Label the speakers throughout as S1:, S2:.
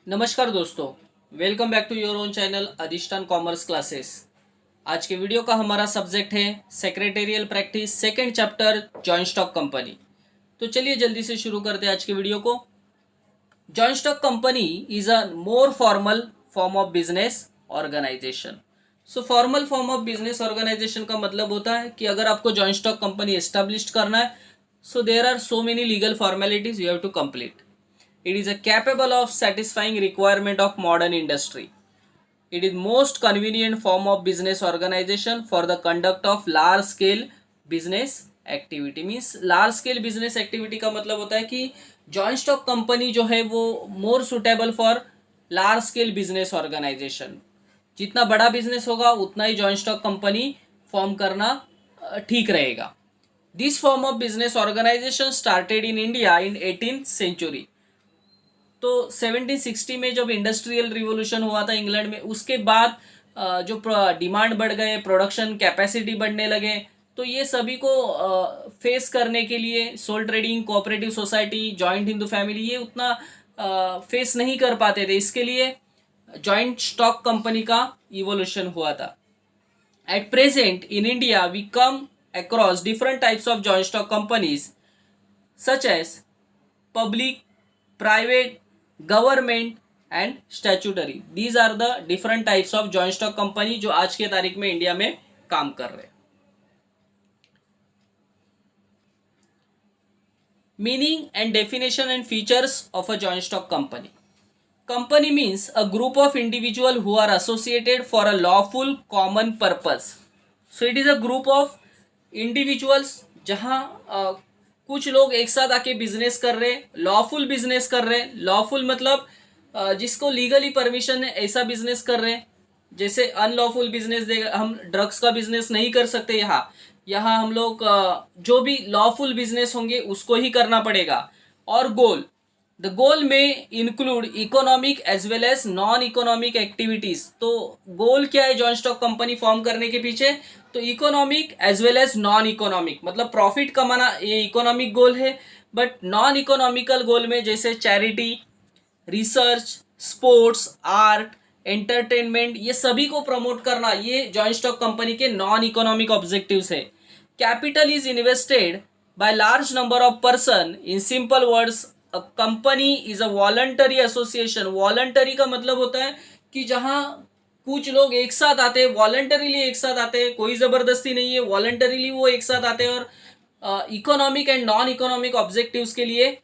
S1: नमस्कार दोस्तों, welcome back to your own channel Adhishthan commerce classes. आज के वीडियो का हमारा सब्जेक्ट है secretarial practice second chapter joint stock company. तो चलिए जल्दी से शुरू करते हैं आज के वीडियो को। Joint stock company is a more formal form of business organisation. So formal form of business organisation का मतलब होता है कि अगर आपको जॉइंट स्टॉक कंपनी एस्टेब्लिश करना है, so there are so many legal formalities you have to complete. It is a capable of satisfying requirement of modern industry. It is most convenient form of business organization for the conduct of large scale business activity. Means large scale business activity का मतलब होता है कि joint stock company जो है वो more suitable for large scale business organisation. जितना बड़ा बिजनेस होगा उतना ही जॉइंट स्टॉक कंपनी फॉर्म करना ठीक रहेगा. This form of business organisation started in India in 18th century. तो 1760 में जब इंडस्ट्रियल रिवोल्यूशन हुआ था इंग्लैंड में, उसके बाद जो डिमांड बढ़ गए, प्रोडक्शन कैपेसिटी बढ़ने लगे, तो ये सभी को फेस करने के लिए sole trading, cooperative society, joint Hindu family ये उतना फेस नहीं कर पाते थे. इसके लिए जॉइंट स्टॉक कंपनी का इवोल्यूशन हुआ था. At present in India we come across different types of joint stock companies such as public, private, government and statutory. These are the different types of joint stock company जो आज के तारीख में India में काम कर रहे हैं. Meaning and definition and features of a joint stock company. Company means a group of individual who are associated for a lawful common purpose. So it is a group of individuals जहां कुछ लोग एक साथ आके business कर रहे हैं, lawful business कर रहे हैं. लॉफुल मतलब जिसको लीगली परमिशन है ऐसा बिजनेस कर रहे हैं. जैसे अनलॉफुल बिजनेस हम ड्रग्स का बिजनेस नहीं कर सकते. यहाँ यहाँ हम लोग जो भी लॉफुल बिजनेस होंगे उसको ही करना पड़ेगा. और गोल, द गोल में include economic as well as non economic activities. तो गोल क्या है जॉइंट स्टॉक कंपनी फॉर्म करने के पीछे? तो economic as well as non economic, मतलब प्रॉफिट कमाना ये इकोनॉमिक गोल है. बट नॉन इकोनॉमिकल गोल में जैसे charity, research, sports, art, entertainment ये सभी को प्रमोट करना ये जॉइंट स्टॉक कंपनी के नॉन इकोनॉमिक ऑब्जेक्टिव्स है. Capital is invested by large number of person. In simple words, a company is a voluntary association. Voluntary का मतलब होता है कि जहां कुछ लोग एक साथ आते हैं, वॉलंटरीली एक साथ आते हैं, कोई जबरदस्ती नहीं है, वॉलंटरीली वो एक साथ आते हैं और economic and non economic objectives के लिए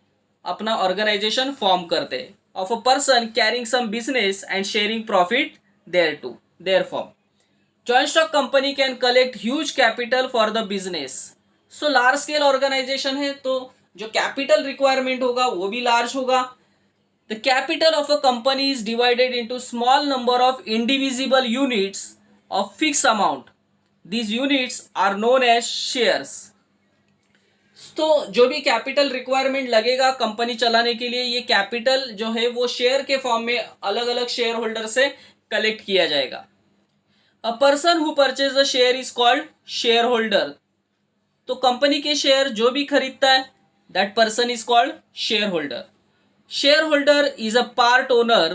S1: अपना ऑर्गेनाइजेशन फॉर्म करते हैं. Of a person carrying some business and sharing profit their to their form. Joint stock company can collect huge capital for the business. So large scale organisation है तो जो capital requirement होगा वो भी large होगा. The capital of a company is divided into small number of indivisible units of fixed amount. These units are known as shares. तो जो भी कैपिटल रिक्वायरमेंट लगेगा कंपनी चलाने के लिए, ये कैपिटल जो है वो शेयर के फॉर्म में अलग अलग शेयर होल्डर से कलेक्ट किया जाएगा. A person who purchase the share is called share holder. तो कंपनी के शेयर जो भी खरीदता है that person is called share holder. Shareholder is a part owner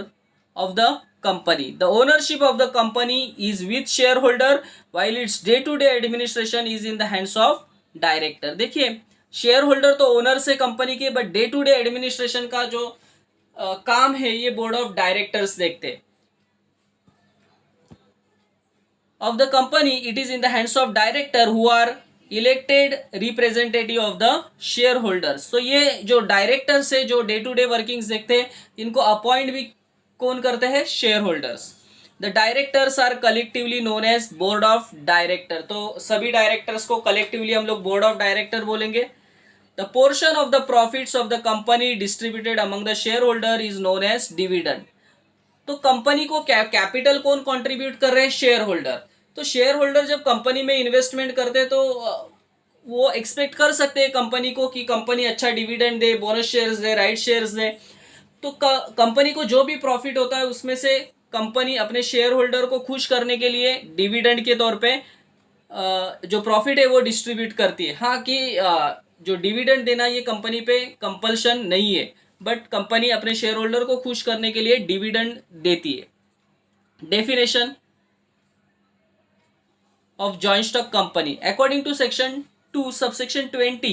S1: of the company. The ownership of the company is with shareholder while its day-to-day administration is in the hands of director. देखिए shareholder तो owner से company के, but day to day administration का जो काम है ये board of directors देखते. Of the company it is in the hands of director who are elected representative of the shareholders. तो ये जो डायरेक्टर्स है जो डे टू डे वर्किंग्स देखते हैं इनको अपॉइंट भी कौन करते हैं? Shareholders. The directors are collectively known as board of director. तो सभी डायरेक्टर्स को कलेक्टिवली हम लोग बोर्ड ऑफ डायरेक्टर बोलेंगे. The portion of the profits of the company distributed among the share holder is known as dividend. तो company को capital कौन contribute कर रहे हैं? Shareholder. तो शेयर होल्डर जब कंपनी में इन्वेस्टमेंट करते हैं तो वो एक्सपेक्ट कर सकते हैं कंपनी को कि कंपनी अच्छा डिविडेंड दे, बोनस शेयर्स दे, राइट शेयर्स दे. तो कंपनी को जो भी प्रॉफिट होता है उसमें से कंपनी अपने शेयर होल्डर को खुश करने के लिए डिविडेंड के तौर पे जो प्रॉफिट है वो डिस्ट्रीब्यूट करती है. हाँ कि जो डिविडेंड देना ये कंपनी पे कंपल्शन नहीं है, बट कंपनी अपने शेयर होल्डर को खुश करने के लिए डिविडेंड देती है. Definition of joint stock company according to section 2 subsection 20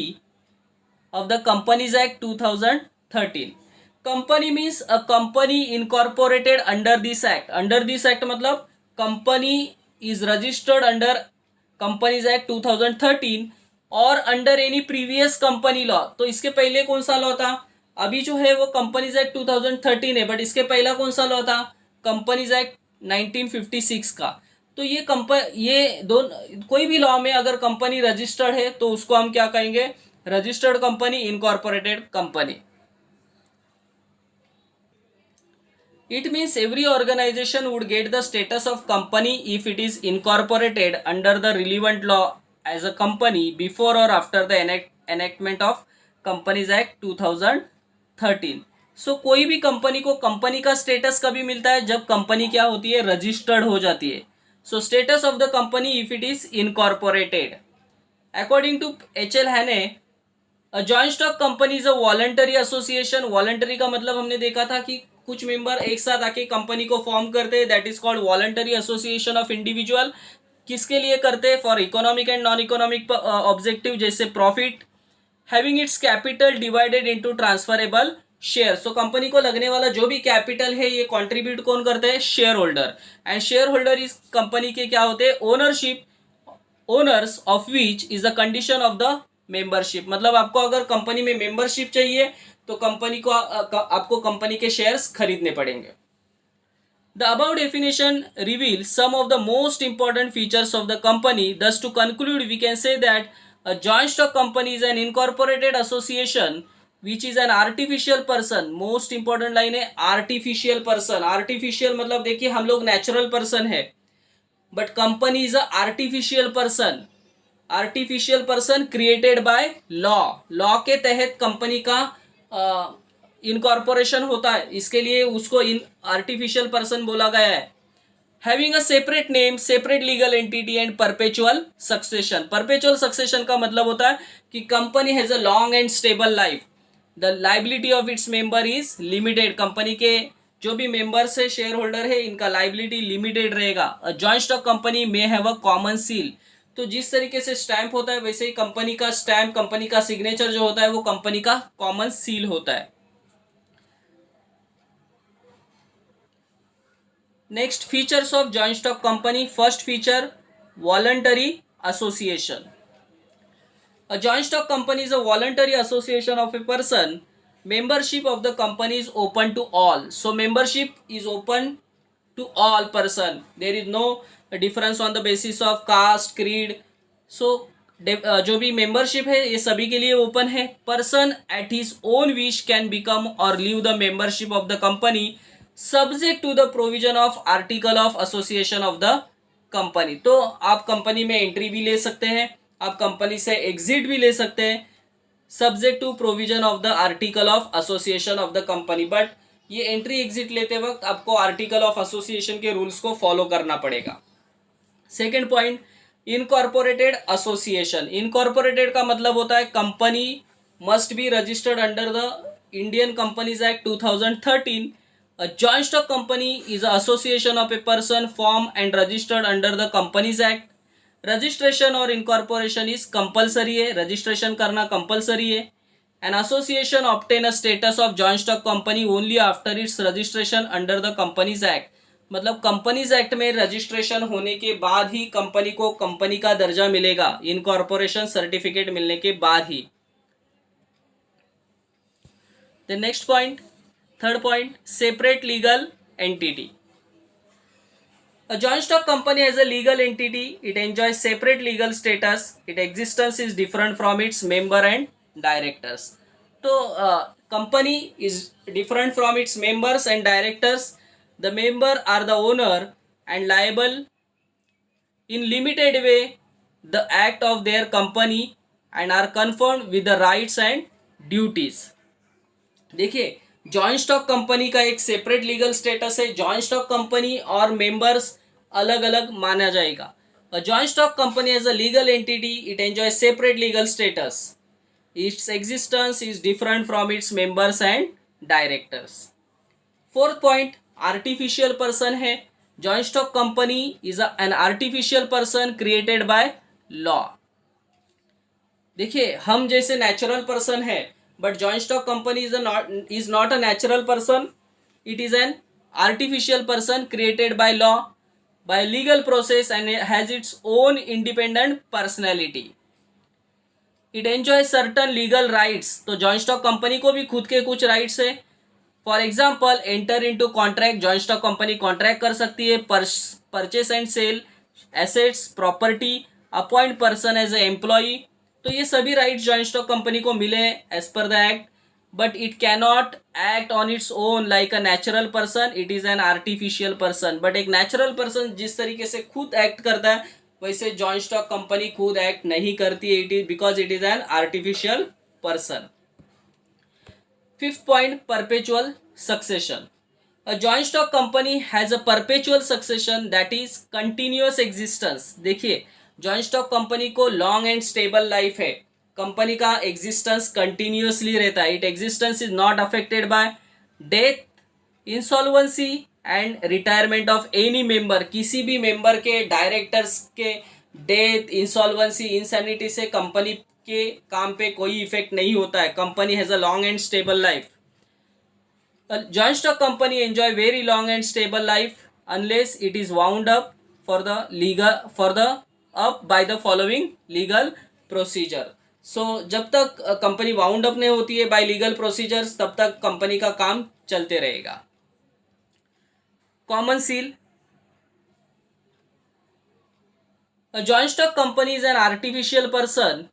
S1: of the Companies Act 2013. Company means a company incorporated under this act. Under this act मतलब company is registered under Companies Act 2013 और under any previous company law. तो इसके पहले कौन सा law था? अभी जो है वो कंपनीज एक्ट 2013 है, बट इसके पहला कौन सा लॉ था? कंपनीज एक्ट 1956 का. तो ये कोई भी लॉ में अगर कंपनी रजिस्टर्ड है तो उसको हम क्या कहेंगे? Registered company, incorporated company. It means every organisation would get the status of company if it is incorporated under the relevant law as a company before or after the enactment of companies act 2013. So कोई भी company को company का status कभी मिलता है? जब company क्या होती है? रजिस्टर्ड हो जाती है. So status of the company if it is incorporated. According to H.L. Haney, a joint stock company is a voluntary association. Voluntary का मतलब हमने देखा था कि कुछ मेंबर एक साथ आके कंपनी को फॉर्म करते हैं. That is called voluntary association of individual. किसके लिए करते हैं? For economic and non economic objective जैसे profit. Having its capital divided into transferable share. So company को लगने वाला जो भी कैपिटल है ये कंट्रीब्यूट कौन करते हैं? Share holder. And share holder इस कंपनी के क्या होते हैं? Ownership. Owners of which is the condition of the membership. मतलब आपको अगर कंपनी में मेंबरशिप चाहिए तो कंपनी को आपको कंपनी के शेयर्स खरीदने पड़ेंगे. The above definition reveals some of the most important features of the company. Thus, to conclude, we can say that a joint stock company is an incorporated association which is an artificial person. Most important line है artificial person. Artificial मतलब देखिए हम लोग natural person है, but company is a artificial person. Artificial person created by law. Law के तहत company का incorporation होता है, इसके लिए उसको आर्टिफिशियल पर्सन बोला गया है. Having a separate name, separate legal entity and perpetual succession. Perpetual succession का मतलब होता है कि company has a long and stable life. The liability of its member is limited. Company के जो भी मेंबर्स है, शेयर होल्डर है, इनका लाइबिलिटी लिमिटेड रहेगा. अ joint stock company may have a common seal. तो जिस तरीके से स्टैंप होता है वैसे ही कंपनी का स्टैंप, कंपनी का सिग्नेचर जो होता है वो कंपनी का कॉमन सील होता है. Next, features of joint stock company. First feature, voluntary association. A joint stock company is a voluntary association of a person. Membership of the company is open to all. So membership is open to all person. There is no difference on the basis of caste, creed. So जो भी membership है ये सभी के लिए open है. Person at his own wish can become or leave the membership of the company subject to the provision of article of association of the company. तो आप कंपनी में एंट्री भी ले सकते हैं, आप कंपनी से एग्जिट भी ले सकते हैं, subject to provision of the article of association of the company. But ये एंट्री एग्जिट लेते वक्त आपको आर्टिकल ऑफ एसोसिएशन के रूल्स को फॉलो करना पड़ेगा. Second point, incorporated association. Incorporated का मतलब होता है company must be registered under the Indian companies act 2013. A joint stock company is an association of a person formed and registered under the Companies Act. Registration और incorporation is compulsory है, registration करना compulsory है. An association obtain a status of joint stock company only after its registration under the Companies Act. मतलब Companies Act में registration होने के बाद ही company को कंपनी का दर्जा मिलेगा, इनकॉर्पोरेशन सर्टिफिकेट मिलने के बाद ही. The next point, third point, separate legal entity. A joint stock company as a legal entity, it enjoys separate legal status. Its existence is different from its member and directors. So, company is different from its members and directors. The member are the owner and liable in limited way the act of their company and are confirmed with the rights and duties. देखिए, joint stock company का एक separate legal status है. Joint stock company और members अलग अलग माना जाएगा. A joint stock company as a legal entity, it enjoy separate legal status. Its existence is different from its members and directors. Fourth point artificial person है। Joint stock company is an artificial person created by law. देखिए हम जैसे natural person है, but joint stock company is not a natural person, it is N artificial person created by law, by legal process, and it has its own independent personality. It enjoys certain legal rights. तो joint stock company को भी खुद के कुछ rights है। For example enter into contract, joint stock company contract कर सकती है, purchase and sale assets property, appoint person as a employee. तो ये सभी राइट्स जॉइंट स्टॉक कंपनी को मिले as per the act, but it cannot act on its own like a natural person, it is an artificial person. But एक natural person जिस तरीके से खुद एक्ट करता है वैसे जॉइंट स्टॉक कंपनी खुद एक्ट नहीं करती है, it is because it is an artificial person. Fifth point perpetual succession. A joint stock company has a perpetual succession that is continuous existence। देखिए जॉइंट स्टॉक कंपनी को long and stable life है, company का existence continuously रहता है। It existence is not affected by death, insolvency and retirement of any member. किसी भी member के, directors के डेथ, इंसॉल्वेंसी, इंसैनिटी से कंपनी के काम पे कोई इफेक्ट नहीं होता है। Company has a long and stable life. A joint stock company enjoy very long and stable life unless it is wound up by the following legal procedure। So जब तक कंपनी वाउंड अप नहीं होती है bye legal procedures तब तक company का काम चलते रहेगा। Common seal. A joint stock company is an artificial person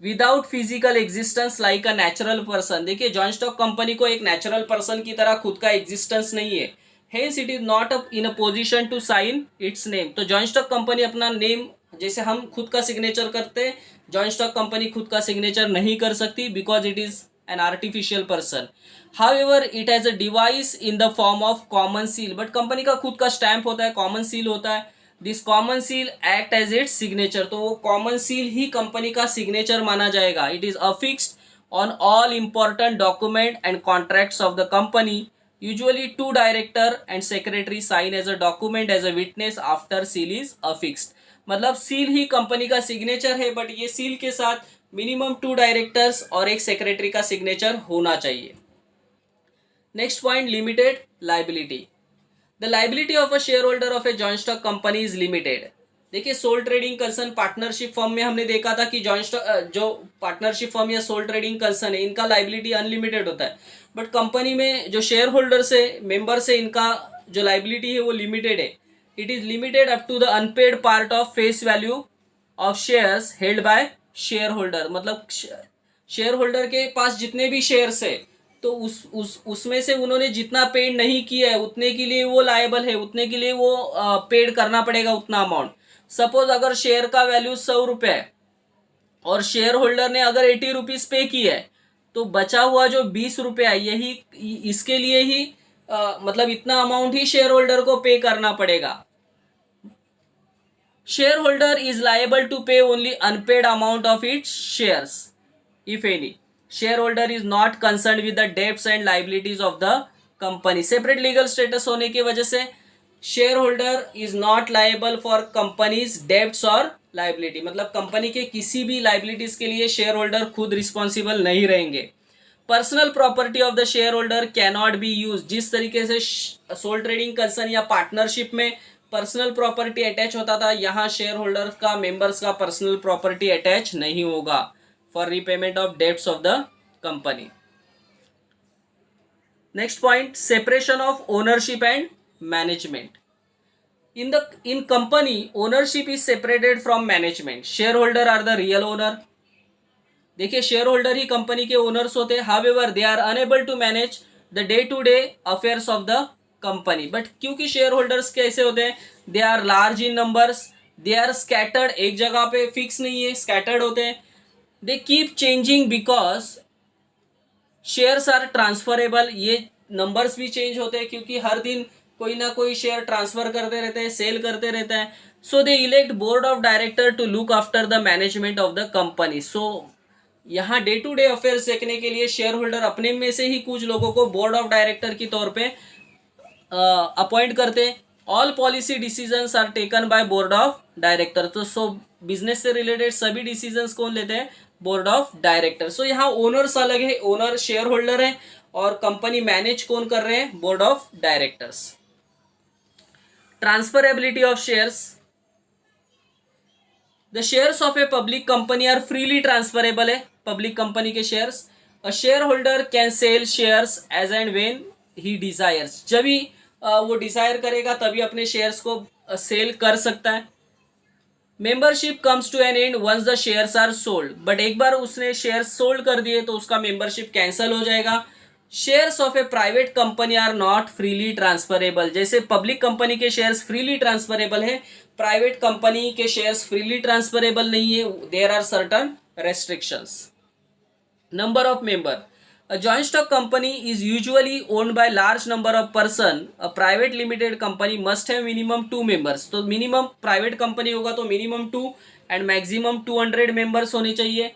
S1: without physical existence like a natural person. देखिए जॉइंट स्टॉक कंपनी को एक नेचुरल पर्सन की तरह खुद का एग्जिस्टेंस नहीं है, hence it is not in a position to sign its name. तो जॉइंट स्टॉक कंपनी अपना नेम, जैसे हम खुद का सिग्नेचर करते हैं, जॉइंट स्टॉक कंपनी खुद का सिग्नेचर नहीं कर सकती because it is an artificial person. However it has a device in the form of common seal, but company का खुद का स्टैंप होता है, कॉमन सील होता है। This common seal act as its signature. तो वो कॉमन सील ही कंपनी का सिग्नेचर माना जाएगा। It is affixed on all important document and contracts of the company. Usually 2 director and secretary sign as a document as a witness after seal is affixed. मतलब seal ही company का signature है, but ये seal के साथ minimum 2 directors और एक secretary का सिग्नेचर होना चाहिए। Next point limited liability. The liability of a share holder of a joint stock company is limited. देखिए sole trading concern partnership firm में हमने देखा था कि जॉइंट स्टॉक जो पार्टनरशिप फर्म या सोल ट्रेडिंग कंसर्न है इनका लाइबिलिटी अनलिमिटेड होता है, बट कंपनी में जो शेयर होल्डर्स है, मेंबर्स है, इनका जो लाइबिलिटी है वो लिमिटेड है। It is limited up to the unpaid part of face value of shares held by shareholder. मतलब शेयर होल्डर के पास जितने भी शेयर्स है तो उसमें से उन्होंने जितना पेड नहीं किया है उतने के लिए वो लायबल है, उतने के लिए वो पेड करना पड़ेगा उतना अमाउंट। सपोज अगर शेयर का वैल्यू 100 रुपये है और शेयर होल्डर ने अगर 80 रुपीज पे किया है तो बचा हुआ जो 20 रुपये है यही इसके लिए ही मतलब इतना अमाउंट ही शेयर होल्डर को पे करना पड़ेगा। Share holder is liable to pay only unpaid amount of its shares if any. Share is not concern with the debts and liabilities of the company. Separate legal status होने की वजह से share holder is not liable for company's debts और liability. मतलब company के किसी भी liabilities के लिए शेयर होल्डर खुद रिस्पॉन्सिबल नहीं रहेंगे। Personal property of the share holder cannot be use. जिस तरीके से सोल ट्रेडिंग कंसर्न या पार्टनरशिप में पर्सनल प्रॉपर्टी अटैच होता था, यहाँ शेयर होल्डर का, मेंबर्स का पर्सनल प्रॉपर्टी अटैच नहीं होगा for repayment of debts of the company. Next point, separation of ownership and management. In company, ownership is separated from management. Shareholder are the real owner. देखिए shareholder ही company के owners होते हैं। However they are unable to manage the day to day affairs of the company. But क्योंकि shareholders कैसे होते हैं, they are large in numbers, they are scattered, एक जगह पे फिक्स नहीं है, स्कैटर्ड होते हैं। They keep changing because shares are transferable. ये नंबर्स भी चेंज होते हैं क्योंकि हर दिन कोई ना कोई शेयर ट्रांसफर करते रहते हैं, सेल करते रहते हैं। So they elect board of director to look after the management of the company. So यहाँ डे टू डे अफेयर्स देखने के लिए शेयर होल्डर अपने में से ही कुछ लोगों को बोर्ड ऑफ डायरेक्टर की तौर पे अपॉइंट करते हैं। All policy decisions are taken by board of director. तो सो बिजनेस से रिलेटेड सभी डिसीजंस कौन लेते हैं? Board of director. सो यहाँ ओनर्स अलग है, ओनर शेयर होल्डर है, और कंपनी मैनेज कौन कर रहे हैं? Board of directors. Transferability of shares. The shares of a public company are freely transferable है, पब्लिक कंपनी के shares. A share holder can sell shares as and when he desires. जब भी वो Dzire करेगा तभी अपने शेयर्स को cell कर सकता है। Membership comes to an end once the shares are sold. But एक बार उसने शेयर्स सोल्ड कर दिए तो उसका मेंबरशिप कैंसिल हो जाएगा। Shares of a private company are not freely transferable. जैसे पब्लिक कंपनी के शेयर्स फ्रीली ट्रांसफरेबल है, प्राइवेट कंपनी के शेयर्स फ्रीली ट्रांसफरेबल नहीं है, there are certain restrictions. Number of member. A joint stock company is usually owned by large number of person. A private limited company must have minimum 2 members. तो minimum private company होगा तो minimum 2 and maximum 200 members होने चाहिए।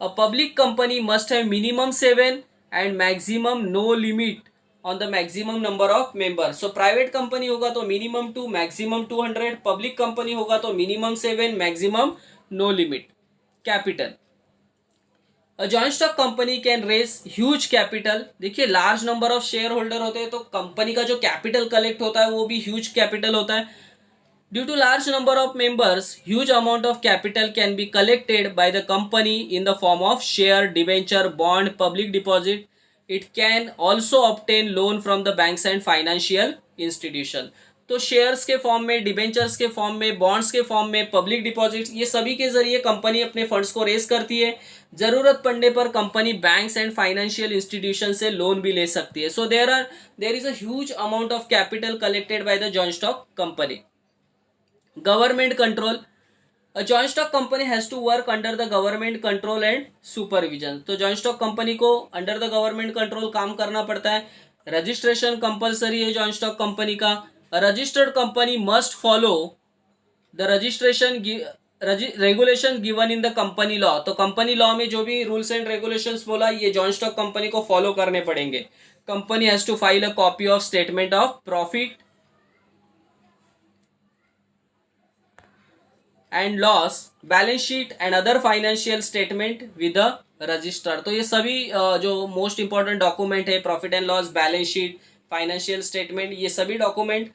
S1: A public company must have minimum 7 and maximum no limit on the maximum number of members. So private company होगा तो minimum 2 maximum 200, public company होगा तो minimum 7 maximum no limit. Capital. A joint stock company can raise huge capital. देखिए large number of share holder होते हैं तो company का जो कैपिटल कलेक्ट होता है वो भी ह्यूज कैपिटल होता है। Due to large number of members huge amount of capital can be collected by the company in the form of share, debenture, bond, public deposit. It can also obtain loan from the banks and financial institution. तो shares के form में, debentures के form में, bonds के form में, public deposit, ये सभी के जरिए कंपनी अपने फंड्स को रेज करती है। जरूरत पड़ने पर company banks and financial institution से लोन भी ले सकती है। So there is a huge amount of capital collected by the joint stock company. Government control. A joint stock company has to work under the government control and supervision. तो joint stock company को under the government control काम करना पड़ता है। Registration compulsory है joint stock company का। Registered company must follow the registration regulation given in the company law. तो company law में जो भी रूल्स एंड रेगुलेशंस बोला ये जॉइंट स्टॉक कंपनी को फॉलो करने पड़ेंगे। Company has to file a copy of statement of profit and loss, balance sheet and other financial statement with the register. तो ये सभी जो मोस्ट इंपॉर्टेंट डॉक्यूमेंट है, profit and loss, balance sheet, financial statement, ये सभी document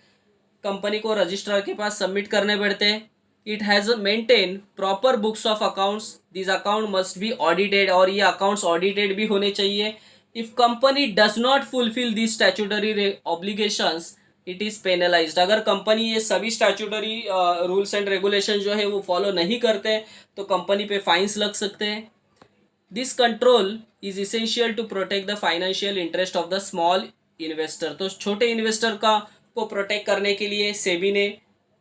S1: company को registrar के पास submit करने पड़ते हैं। It has maintain proper books of accounts. This account must be audited, और ये अकाउंट्स ऑडिटेड भी होने चाहिए। If company does not fulfil this statutory obligations it is penalised. अगर कंपनी ये सभी स्टैट्यूटरी रूल्स एंड रेगुलेशन जो है वो फॉलो नहीं करते तो कंपनी पे फाइन्स लग सकते हैं। This control is essential to protect the financial interest of the small investor. तो छोटे इन्वेस्टर का को प्रोटेक्ट करने के लिए सेबी ने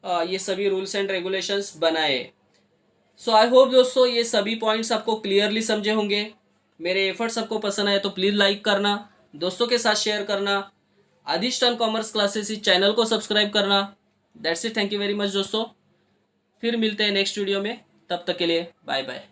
S1: ये सभी रूल्स एंड रेगुलेशंस बनाए। सो आई होप दोस्तों ये सभी पॉइंट्स आपको क्लियरली समझे होंगे। मेरे एफर्ट्स आपको पसंद आए तो प्लीज़ लाइक करना, दोस्तों के साथ शेयर करना, अधिष्ठान कॉमर्स क्लासेस इस चैनल को सब्सक्राइब करना। That's it, thank you very much दोस्तों। फिर मिलते हैं नेक्स्ट वीडियो में, तब तक के लिए बाय बाय।